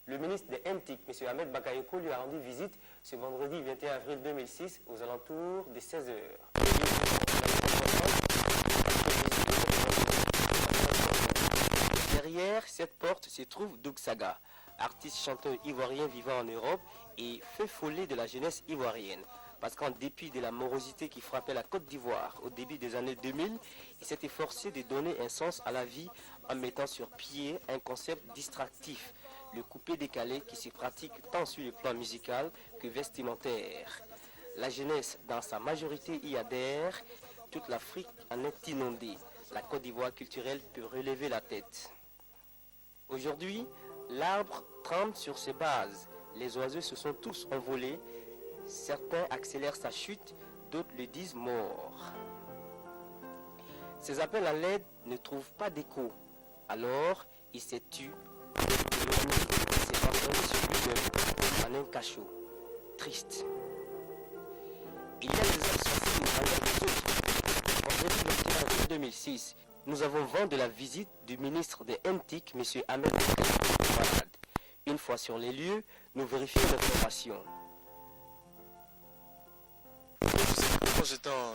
Le ministre des NTIC, M. Ahmed Bakayoko, lui a rendu visite ce vendredi 21 avril 2006 aux alentours de 16 h. Derrière cette porte se trouve Doug Saga, artiste chanteur ivoirien vivant en Europe et feu follet de la jeunesse ivoirienne. Parce qu'en dépit de la morosité qui frappait la Côte d'Ivoire au début des années 2000, il s'est efforcé de donner un sens à la vie en mettant sur pied un concept distractif, le coupé-décalé qui se pratique tant sur le plan musical que vestimentaire. La jeunesse, dans sa majorité, y adhère. Toute l'Afrique en est inondée. La Côte d'Ivoire culturelle peut relever la tête. Aujourd'hui, l'arbre tremble sur ses bases. Les oiseaux se sont tous envolés. Certains accélèrent sa chute, d'autres le disent mort. Ces appels à l'aide ne trouvent pas d'écho. Alors, il s'est tu, il s'est enfermé sur lui-même, en un cachot, triste. Il y a des associés des autres. Vendredi 21 avril 2006, nous avons vent de la visite du ministre des NTIC, M. Ahmed Bakayoko. Une fois sur les lieux, nous vérifions l'information.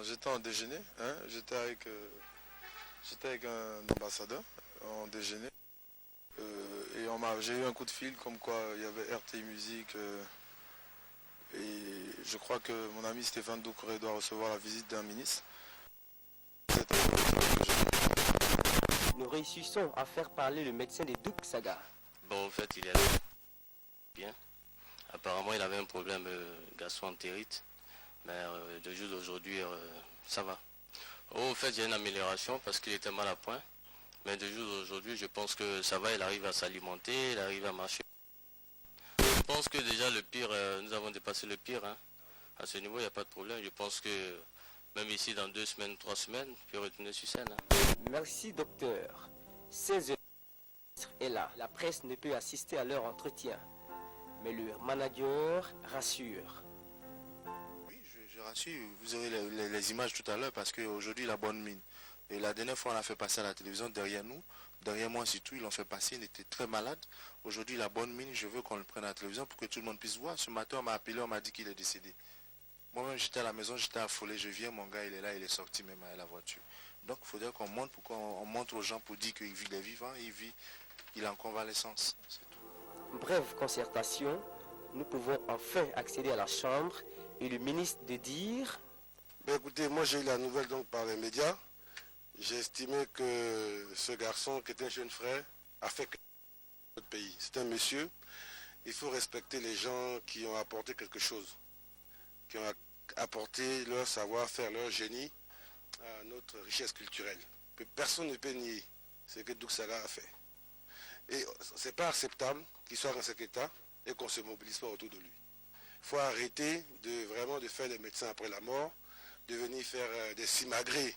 J'étais en déjeuner, hein, j'étais avec un ambassadeur en déjeuner et j'ai eu un coup de fil comme quoi il y avait RTI Musique et je crois que mon ami Stéphane Doucouré doit recevoir la visite d'un ministre. Nous réussissons à faire parler le médecin de Doug Saga. Bon, en fait, il est bien. Apparemment, il avait un problème gastro-entérite. Mais le jour d'aujourd'hui, ça va. En fait, il y a une amélioration parce qu'il était mal à point. Mais le jour d'aujourd'hui, je pense que ça va, il arrive à s'alimenter, il arrive à marcher. Je pense que déjà le pire, nous avons dépassé le pire. Hein. À ce niveau, il n'y a pas de problème. Je pense que même ici, dans 2 semaines, 3 semaines, il peut retourner sur scène. Hein. Merci, docteur. 16 heures est là. La presse ne peut assister à leur entretien. Mais le manager rassure. Je rassure, vous aurez les images tout à l'heure parce qu'aujourd'hui il a bonne mine. Et la dernière fois on l'a fait passer à la télévision derrière nous, derrière moi surtout, ils l'ont fait passer, il était très malade. Aujourd'hui il a bonne mine, je veux qu'on le prenne à la télévision pour que tout le monde puisse voir. Ce matin on m'a appelé, on m'a dit qu'il est décédé. Moi-même j'étais à la maison, j'étais affolé, je viens, mon gars il est là, il est sorti même avec la voiture. Donc il faudrait qu'on montre, on montre aux gens pour dire qu'il est vivant, il est en convalescence. C'est tout. Brève concertation, nous pouvons enfin accéder à la chambre et le ministre de dire... Écoutez, moi j'ai eu la nouvelle donc par les médias. J'ai estimé que ce garçon qui est un jeune frère a fait que notre pays. C'est un monsieur. Il faut respecter les gens qui ont apporté quelque chose, qui ont apporté leur savoir-faire, leur génie à notre richesse culturelle. Que personne ne peut nier ce que Doug Saga a fait. Et ce n'est pas acceptable qu'il soit dans cet état et qu'on ne se mobilise pas autour de lui. Il faut arrêter de faire les médecins après la mort, de venir faire des simagrées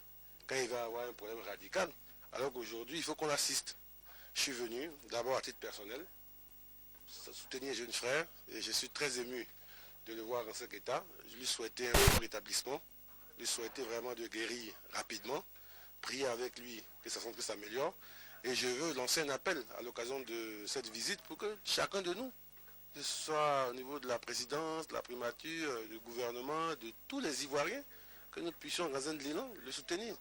quand il va avoir un problème radical, alors qu'aujourd'hui, il faut qu'on l'assiste. Je suis venu, d'abord à titre personnel, soutenir un jeune frère, et je suis très ému de le voir dans cet état. Je lui souhaitais un bon rétablissement, lui souhaitais vraiment de guérir rapidement, prier avec lui que sa santé s'améliore, et je veux lancer un appel à l'occasion de cette visite pour que chacun de nous, que ce soit au niveau de la présidence, de la primature, du gouvernement, de tous les Ivoiriens, que nous puissions, dans un élan, le soutenir.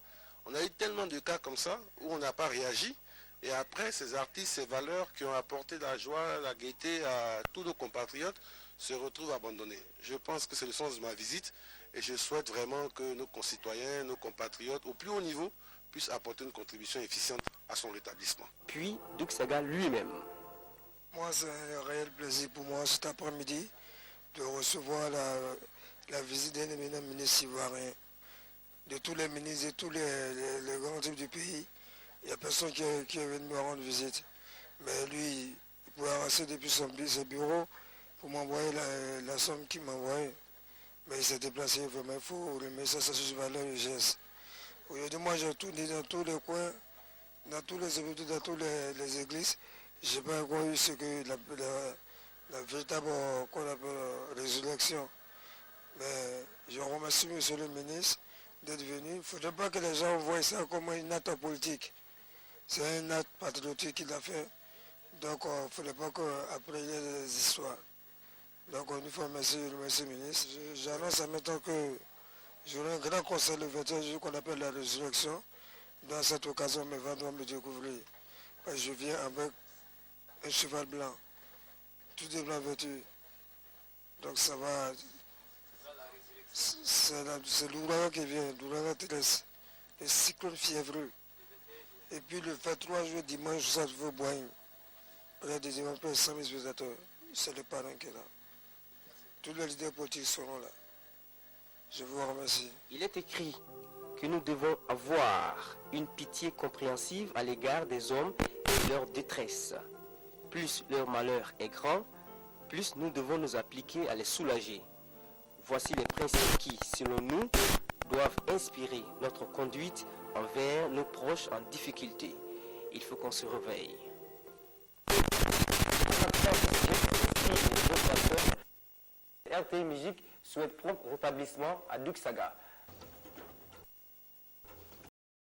On a eu tellement de cas comme ça, où on n'a pas réagi, et après, ces artistes, ces valeurs qui ont apporté la joie, la gaieté à tous nos compatriotes, se retrouvent abandonnés. Je pense que c'est le sens de ma visite, et je souhaite vraiment que nos concitoyens, nos compatriotes, au plus haut niveau, puissent apporter une contribution efficiente à son rétablissement. Puis, Doug Saga lui-même. Moi, c'est un réel plaisir pour moi cet après-midi de recevoir la visite d'un éminent ministre ivoirien, de tous les ministres et tous les grands types du pays. Il n'y a personne qui est venu me rendre visite. Mais lui, il pouvait avancer depuis son bureau pour m'envoyer la somme qu'il m'envoyait. Mais il s'est déplacé vraiment, il faut remettre ça sur valeur et geste. Aujourd'hui, moi, j'ai tourné dans tous les coins, dans tous les hôpitaux, dans toutes les églises. Je n'ai pas encore eu ce que la véritable qu'on appelle résurrection. Mais je remercie monsieur le ministre d'être venu. Il ne faudrait pas que les gens voient ça comme une acte politique. C'est un acte patriotique qu'il a fait Donc il ne fallait pas qu'après il y ait des histoires. Donc une fois remercier le monsieur ministre. J'annonce en même temps que j'aurai un grand conseil le 21 juillet qu'on appelle la résurrection. Dans cette occasion, mes vents vont me découvrir. Parce que je viens avec un cheval blanc. Tout est blanc vêtu. Donc ça va. C'est l'ouragan qui vient, l'ouragan terrestre. Le cyclone fiévreux. Et puis le 23 juillet, dimanche, ça je veux boire. Il y a des événements, 100 000 spectateurs. C'est le parrain qui est là. Tous les leaders politiques seront là. Je vous remercie. Il est écrit que nous devons avoir une pitié compréhensive à l'égard des hommes et de leur détresse. Plus leur malheur est grand, plus nous devons nous appliquer à les soulager. Voici les principes qui, selon nous, doivent inspirer notre conduite envers nos proches en difficulté. Il faut qu'on se réveille. RTI Musique souhaite prompt rétablissement à Doug Saga.